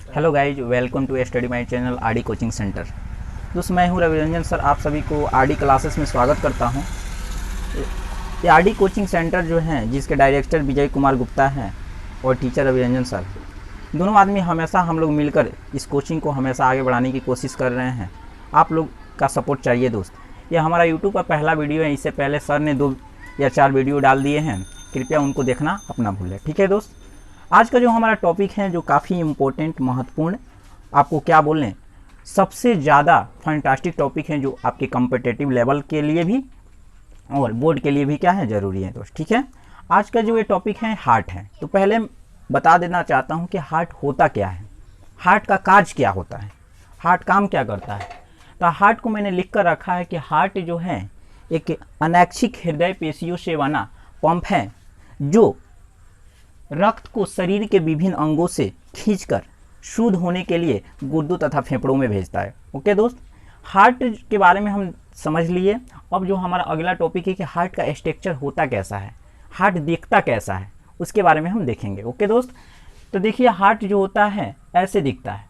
Hello guys, welcome to study my channel RD coaching centre. दोस्तों, मैं हूं Raviranjan sir, आप सभी को आरडी क्लासेस में स्वागत करता हूं। ये आरडी कोचिंग सेंटर जो है, जिसके डायरेक्टर विजय कुमार गुप्ता हैं और टीचर रविरंजन सर, दोनों आदमी हमेशा हम लोग मिलकर इस कोचिंग को हमेशा आगे बढ़ाने की कोशिश कर रहे हैं। आप लोग का सपोर्ट चाहिए दोस्त। ये हमारा यूट्यूब पर पहला वीडियो है। इससे पहले सर ने 2 या 4 वीडियो डाल दिए हैं, कृपया उनको देखना अपना भूलें। ठीक है दोस्त, आज का जो हमारा टॉपिक है जो काफ़ी इम्पोर्टेंट, महत्वपूर्ण, आपको क्या बोलें, सबसे ज़्यादा फैंटास्टिक टॉपिक है जो आपके कॉम्पिटिटिव लेवल के लिए भी और बोर्ड के लिए भी क्या है, ज़रूरी है दोस्त। ठीक है, आज का जो ये टॉपिक है हार्ट है। तो पहले बता देना चाहता हूँ कि हार्ट होता क्या है, हार्ट का कार्य क्या होता है, हार्ट काम क्या करता है। तो हार्ट को मैंने लिख कर रखा है कि हार्ट जो है एक अनैच्छिक हृदय पेशियों से बना पंप है जो रक्त को शरीर के विभिन्न अंगों से खींचकर शुद्ध होने के लिए गुर्दों तथा फेफड़ों में भेजता है। ओके दोस्त, हार्ट के बारे में हम समझ लिए। अब जो हमारा अगला टॉपिक है कि हार्ट का स्ट्रक्चर होता कैसा है, हार्ट दिखता कैसा है, उसके बारे में हम देखेंगे। ओके दोस्त, तो देखिए हार्ट जो होता है ऐसे दिखता है।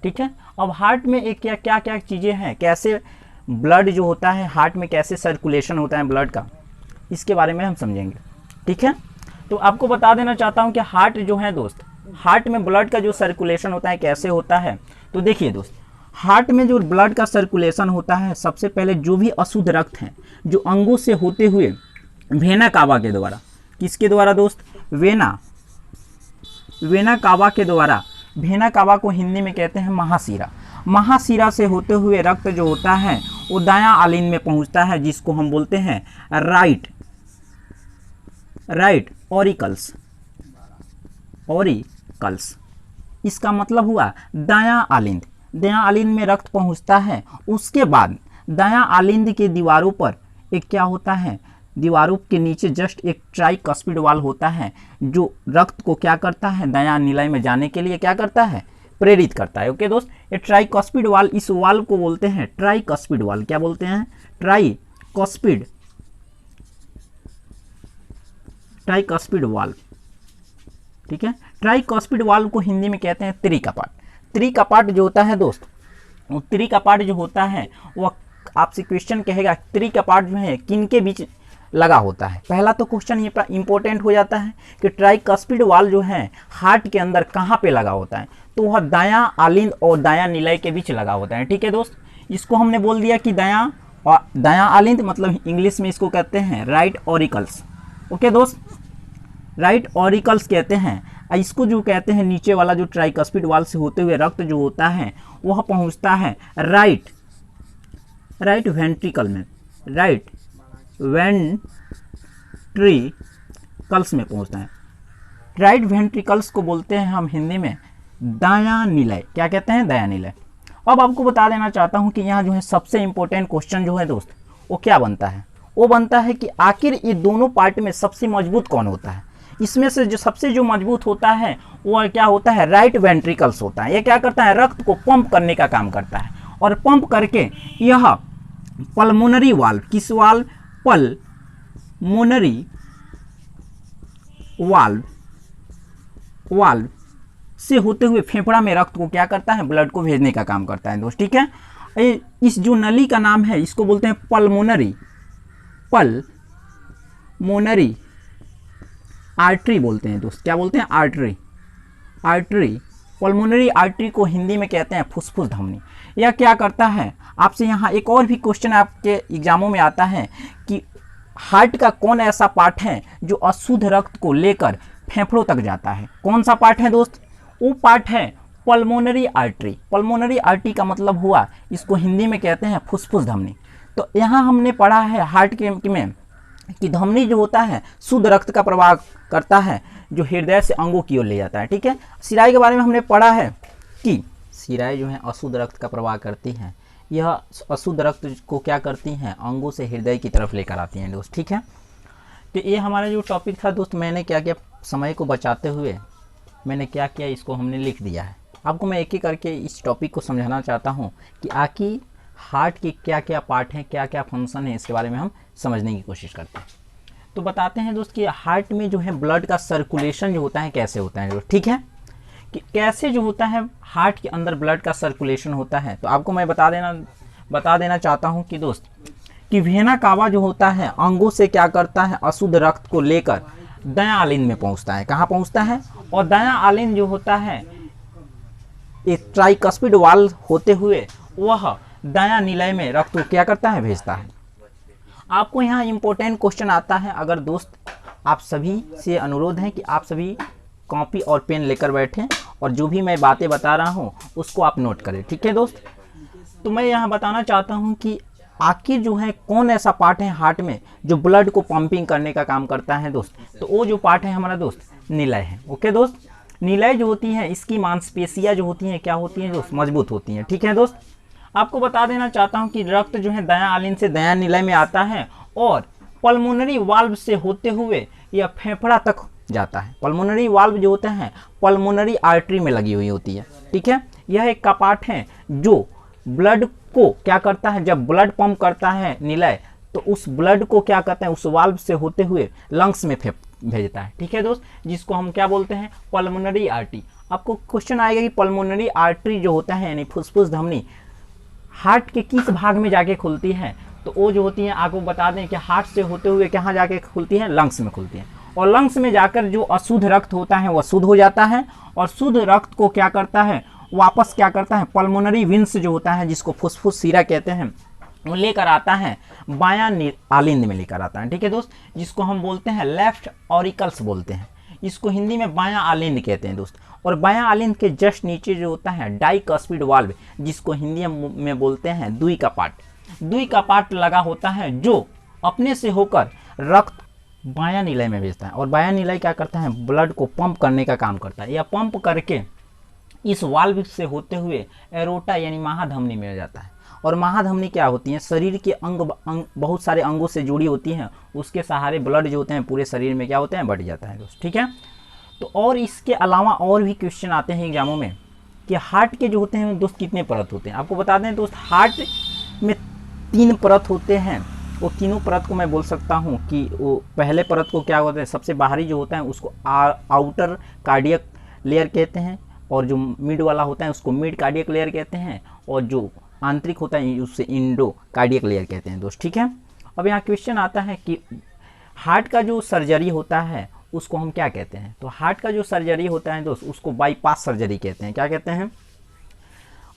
ठीक है, अब हार्ट में एक क्या क्या चीज़ें हैं, कैसे ब्लड जो होता है हार्ट में, कैसे सर्कुलेशन होता है ब्लड का, इसके बारे में हम समझेंगे। ठीक है, तो आपको बता देना चाहता हूं कि हार्ट जो है दोस्त, हार्ट में ब्लड का जो सर्कुलेशन होता है कैसे होता है। तो देखिए दोस्त, हार्ट में जो ब्लड का सर्कुलेशन होता है, सबसे पहले जो भी अशुद्ध रक्त है जो अंगों से होते हुए वेना कावा के द्वारा, किसके द्वारा दोस्त, वेना कावा के द्वारा, वेना कावा को हिंदी में कहते हैं महाशिरा, महाशिरा से होते हुए रक्त जो होता है वो दायां आलिंद में पहुंचता है, जिसको हम बोलते हैं राइट ऑरिकल्स। इसका मतलब हुआ दायां आलिंद। दायां आलिंद में रक्त पहुंचता है, उसके बाद दायां आलिंद के दीवारों पर एक क्या होता है, दीवारों के नीचे जस्ट एक ट्राइकस्पिड वाल होता है जो रक्त को क्या करता है, दायां निलय में जाने के लिए क्या करता है, प्रेरित करता है। ओके दोस्त, ये ट्राइकस्पिड वाल, इस वाल को बोलते हैं ट्राइकस्पिड वाल। क्या बोलते हैं, ट्राइकस्पिड वाल। ठीक है, ट्राइकस्पिड वाल को हिंदी में कहते हैं त्रिकपाट। त्रिकपाट जो होता है दोस्त, वो त्रिकपाट जो होता है वो आपसे क्वेश्चन कहेगा त्रिकपाट जो है किन के बीच लगा होता है। पहला तो क्वेश्चन ये इंपॉर्टेंट हो जाता है कि ट्राइकस्पिड वाल जो है हार्ट के अंदर कहाँ पे लगा होता है, तो वह दायां आलिंद और दायां निलय के बीच लगा होता है। ठीक है दोस्त, इसको हमने बोल दिया कि दायां आलिंद, मतलब इंग्लिश में इसको कहते हैं राइट ऑरिकल्स। ओके दोस्त, राइट ऑरिकल्स कहते हैं। इसको जो कहते हैं नीचे वाला जो ट्राइकस्पिड वाल से होते हुए रक्त जो होता है वह पहुंचता है राइट वेंट्रिकल में, राइट वेंट्रिकल्स में पहुंचता है। राइट वेंट्रिकल्स को बोलते हैं हम हिंदी में दायां निलय। क्या कहते हैं, दायां निलय। अब आपको बता देना चाहता हूं कि यहाँ जो है सबसे इंपॉर्टेंट क्वेश्चन जो है दोस्त, वो क्या बनता है, वो बनता है कि आखिर ये दोनों पार्ट में सबसे मजबूत कौन होता है। इसमें से जो सबसे मजबूत होता है वो क्या होता है, राइट वेंट्रिकल्स होता है। ये क्या करता है, रक्त को पंप करने का काम करता है, और पंप करके यह पल्मोनरी वाल्व, किस वाल्व, पल्मोनरी वाल्व से होते हुए फेफड़ा में रक्त को क्या करता है, ब्लड को भेजने का काम करता है दोस्त। ठीक है, इस जो नली का नाम है इसको बोलते हैं पल्मोनरी आर्टरी बोलते हैं दोस्त। क्या बोलते हैं, आर्टरी। पल्मोनरी आर्टरी को हिंदी में कहते हैं फुसफुस धमनी। यह क्या करता है, आपसे यहाँ एक और भी क्वेश्चन आपके एग्जामों में आता है कि हार्ट का कौन ऐसा पार्ट है जो अशुद्ध रक्त को लेकर फेफड़ों तक जाता है। कौन सा पार्ट है दोस्त, वो पार्ट है पल्मोनरी आर्टरी। पल्मोनरी आर्टरी का मतलब हुआ, इसको हिंदी में कहते हैं फुसफुस धमनी। तो यहाँ हमने पढ़ा है हार्ट के में कि धमनी जो होता है शुद्ध रक्त का प्रवाह करता है जो हृदय से अंगों की ओर ले जाता है। ठीक है, शिराएं के बारे में हमने पढ़ा है कि शिराएं जो है अशुद्ध रक्त का प्रवाह करती हैं। यह अशुद्ध रक्त को क्या करती हैं, अंगों से हृदय की तरफ लेकर आती हैं दोस्त। ठीक है, तो ये हमारा जो टॉपिक था दोस्त, मैंने क्या किया, समय को बचाते हुए मैंने क्या किया, इसको हमने लिख दिया है। आपको मैं एक एक करके इस टॉपिक को समझाना चाहता हूँ कि आखिर हार्ट के क्या क्या पार्ट हैं, क्या क्या फंक्शन है, इसके बारे में हम समझने की कोशिश करते हैं। तो बताते हैं दोस्त कि हार्ट में जो है ब्लड का सर्कुलेशन जो होता है कैसे होता है। ठीक है, कि कैसे जो होता है हार्ट के अंदर ब्लड का सर्कुलेशन होता है। तो आपको मैं बता देना चाहता हूँ कि दोस्त कि वेना कावा जो होता है अंगों से क्या करता है, अशुद्ध रक्त को लेकर दायां आलिंद में पहुंचता है। कहाँ पहुंचता है? और दायां आलिंद जो होता है एक ट्राइकस्पिड वाल्व होते हुए वह दायां निलय में रक्त को क्या करता है, भेजता है। आपको यहाँ इंपॉर्टेंट क्वेश्चन आता है। अगर दोस्त आप सभी से अनुरोध है कि आप सभी कॉपी और पेन लेकर बैठें और जो भी मैं बातें बता रहा हूँ उसको आप नोट करें, ठीक है दोस्त। तो मैं यहाँ बताना चाहता हूँ कि आखिर जो है कौन ऐसा पार्ट है हार्ट में जो ब्लड को पंपिंग करने का काम करता है दोस्त। तो वो जो पार्ट है हमारा दोस्त निलय है। ओके दोस्त, निलय जो होती है इसकी मांसपेशियाँ जो होती हैं क्या होती हैं दोस्त, मजबूत होती हैं, ठीक है दोस्त। आपको बता देना चाहता हूँ कि रक्त जो है दायां आलिंद से दायां निलय में आता है और पल्मोनरी वाल्व से होते हुए यह फेफड़ा तक जाता है। पल्मोनरी वाल्व जो होता है पल्मोनरी आर्टरी में लगी हुई होती है, ठीक है। यह एक कपाट है जो ब्लड को क्या करता है, जब ब्लड पंप करता है निलय तो उस ब्लड को क्या करता है, उस वाल्व से होते हुए लंग्स में भेजता है, ठीक है दोस्त, जिसको हम क्या बोलते हैं, पल्मोनरी आर्टरी। आपको क्वेश्चन आएगा कि पल्मोनरी आर्टरी जो होता है यानी फुसफुस धमनी हार्ट के किस भाग में जाके खुलती है। तो वो जो होती है आपको बता दें कि हार्ट से होते हुए कहाँ जाके खुलती है, लंग्स में खुलती है। और लंग्स में जाकर जो अशुद्ध रक्त होता है वह शुद्ध हो जाता है और शुद्ध रक्त को क्या करता है, वापस क्या करता है, पल्मोनरी विंस जो होता है जिसको फुसफुस सीरा कहते हैं वो लेकर आता है बायां आलिंद में लेकर आता है, ठीक है दोस्त, जिसको हम बोलते हैं लेफ्ट ऑरिकल्स बोलते हैं। इसको हिंदी में बायां आलिंद कहते हैं दोस्त। और बायां आलिंद के जस्ट नीचे जो होता है डाइकस्पिड वाल्व जिसको हिंदी में बोलते हैं दुई का पार्ट लगा होता है जो अपने से होकर रक्त बायां निलय में भेजता है। और बायां निलय क्या करता है, ब्लड को पंप करने का काम करता है। यह पंप करके इस वाल्व से होते हुए एरोटा यानी महाधमनी में जाता है। और महाधमनी क्या होती है, शरीर के अंग बहुत सारे अंगों से जुड़ी होती हैं, उसके सहारे ब्लड जो होते हैं पूरे शरीर में क्या होते हैं, बढ़ जाता है दोस्त, ठीक है। तो और इसके अलावा और भी क्वेश्चन आते हैं एग्जामों में कि हार्ट के जो होते हैं दोस्त कितने परत होते हैं। आपको बता दें दोस्त हार्ट में 3 परत होते हैं। वो तीनों परत को मैं बोल सकता हूँ कि वो पहले परत को क्या होता है, सबसे बाहरी जो होता है उसको आउटर कार्डियक लेयर कहते हैं और जो मिड वाला होता है उसको मिड कार्डियक लेयर कहते हैं और जो आंतरिक होता है उससे इंडो कार्डियक लेयर कहते हैं दोस्त, ठीक है। अब यहाँ क्वेश्चन आता है कि हार्ट का जो सर्जरी होता है उसको हम क्या कहते हैं। तो हार्ट का जो सर्जरी होता है दोस्त उसको बाईपास सर्जरी कहते हैं, क्या कहते हैं।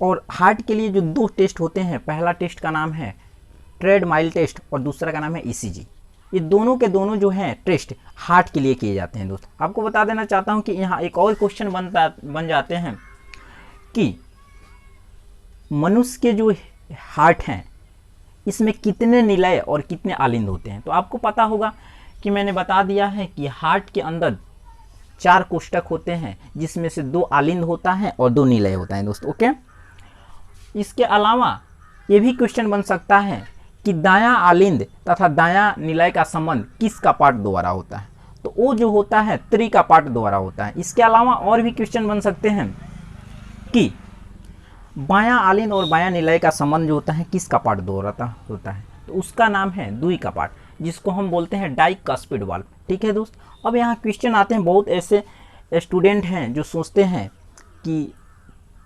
और हार्ट के लिए जो 2 टेस्ट होते हैं, पहला टेस्ट का नाम है ट्रेडमाइल टेस्ट और दूसरा का नाम है ईसीजी। ये दोनों के दोनों जो हैं टेस्ट हार्ट के लिए किए जाते हैं दोस्त। आपको बता देना चाहता हूँ कि यहाँ एक और क्वेश्चन बन जाते हैं कि मनुष्य के जो हार्ट हैं इसमें कितने निलय और कितने आलिंद होते हैं। तो आपको पता होगा कि मैंने बता दिया है कि हार्ट के अंदर 4 कोष्ठक होते हैं जिसमें से 2 आलिंद होता है और 2 निलय होता है दोस्त, ओके। इसके अलावा ये भी क्वेश्चन बन सकता है कि दायां आलिंद तथा दायां निलय का संबंध किसका पार्ट द्वारा होता है। तो वो जो होता है त्रि का पार्ट द्वारा होता है। इसके अलावा और भी क्वेश्चन बन सकते हैं कि बायां आलिंद और बायां निलय का संबंध जो होता है किसका पार्ट द्वारा होता है। तो उसका नाम है दुई का पार्ट जिसको हम बोलते हैं डाइकस्पिड वाल्व, ठीक है दोस्त। अब यहाँ क्वेश्चन आते हैं, बहुत ऐसे स्टूडेंट हैं जो सोचते हैं कि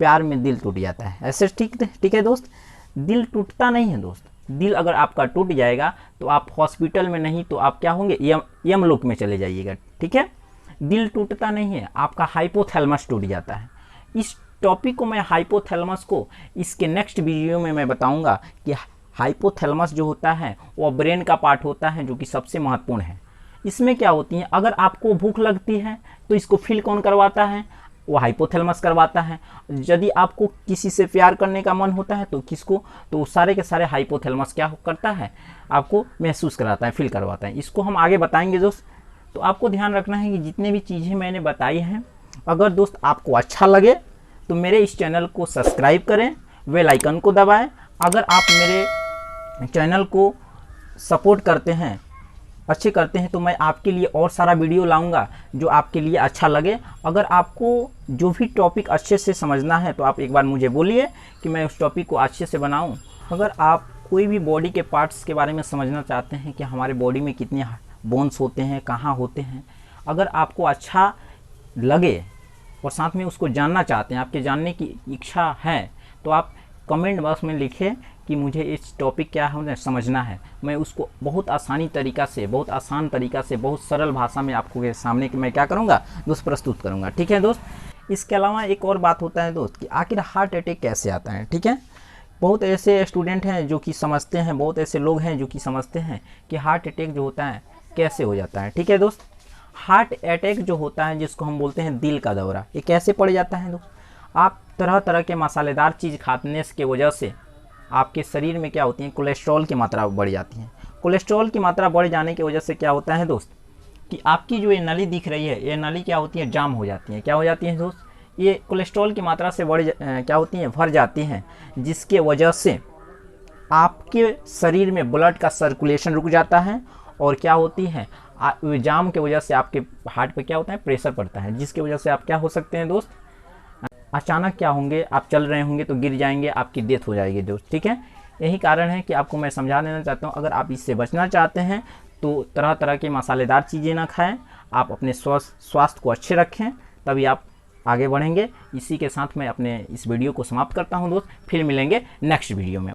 प्यार में दिल टूट जाता है, ऐसे ठीक है दोस्त। दिल टूटता नहीं है दोस्त। दिल अगर आपका टूट जाएगा तो आप हॉस्पिटल में नहीं तो आप क्या होंगे, यमलोक में चले जाइएगा, ठीक है। दिल टूटता नहीं है, आपका हाइपोथैलेमस टूट जाता है। इस टॉपिक को मैं हाइपोथैलेमस को इसके नेक्स्ट वीडियो में मैं बताऊंगा कि हाइपोथैलेमस जो होता है वो ब्रेन का पार्ट होता है जो कि सबसे महत्वपूर्ण है। इसमें क्या होती है, अगर आपको भूख लगती है तो इसको फील कौन करवाता है, वो हाइपोथैलेमस करवाता है। यदि आपको किसी से प्यार करने का मन होता है तो किसको, तो सारे के सारे हाइपोथैलेमस क्या करता है, आपको महसूस कराता है, फील करवाता है। इसको हम आगे बताएंगे दोस्त। तो आपको ध्यान रखना है कि जितने भी चीज़ें मैंने बताई हैं, अगर दोस्त आपको अच्छा लगे तो मेरे इस चैनल को सब्सक्राइब करें, बेल आइकन को दबाएं। अगर आप मेरे चैनल को सपोर्ट करते हैं, अच्छे करते हैं, तो मैं आपके लिए और सारा वीडियो लाऊंगा जो आपके लिए अच्छा लगे। अगर आपको जो भी टॉपिक अच्छे से समझना है तो आप एक बार मुझे बोलिए कि मैं उस टॉपिक को अच्छे से बनाऊं। अगर आप कोई भी बॉडी के पार्ट्स के बारे में समझना चाहते हैं कि हमारे बॉडी में कितने बोन्स होते हैं, कहाँ होते हैं, अगर आपको अच्छा लगे और साथ में उसको जानना चाहते हैं, आपके जानने की इच्छा है, तो आप कमेंट बॉक्स में लिखें कि मुझे इस टॉपिक क्या है समझना है। मैं उसको बहुत आसानी तरीक़ा से, बहुत आसान तरीक़ा से, बहुत सरल भाषा में आपको के सामने मैं क्या करूँगा दोस्त, प्रस्तुत करूँगा। ठीक है दोस्त। इसके अलावा एक और बात होता है दोस्त कि आखिर हार्ट अटैक कैसे आता है। ठीक है, बहुत ऐसे स्टूडेंट हैं जो कि समझते हैं, बहुत ऐसे लोग हैं जो कि समझते हैं कि हार्ट अटैक जो होता है कैसे हो जाता है। ठीक है दोस्त, हार्ट अटैक जो होता है जिसको हम बोलते हैं दिल का दौरा, ये कैसे पड़ जाता है दोस्त। आप तरह तरह के मसालेदार चीज़ खाने की वजह से आपके शरीर में क्या होती है, कोलेस्ट्रॉल की मात्रा बढ़ जाती है। कोलेस्ट्रॉल की मात्रा बढ़ जाने की वजह से क्या होता है दोस्त कि आपकी जो ये नली दिख रही है, ये नली क्या होती है, जाम हो जाती है। क्या हो जाती है दोस्त, ये कोलेस्ट्रॉल की मात्रा से क्या होती है, भर जाती हैं, जिसके वजह से आपके शरीर में ब्लड का सर्कुलेशन रुक जाता है और क्या होती है, जाम के वजह से आपके हार्ट पे क्या होता है, प्रेशर पड़ता है, जिसकी वजह से आप क्या हो सकते हैं दोस्त, अचानक क्या होंगे, आप चल रहे होंगे तो गिर जाएंगे, आपकी डेथ हो जाएगी दोस्त। ठीक है, यही कारण है कि आपको मैं समझा देना चाहता हूँ, अगर आप इससे बचना चाहते हैं तो तरह तरह के मसालेदार चीज़ें ना खाएं, आप अपने स्वास्थ्य को अच्छे रखें, तभी आप आगे बढ़ेंगे। इसी के साथ मैं अपने इस वीडियो को समाप्त करता हूं दोस्त, फिर मिलेंगे नेक्स्ट वीडियो में।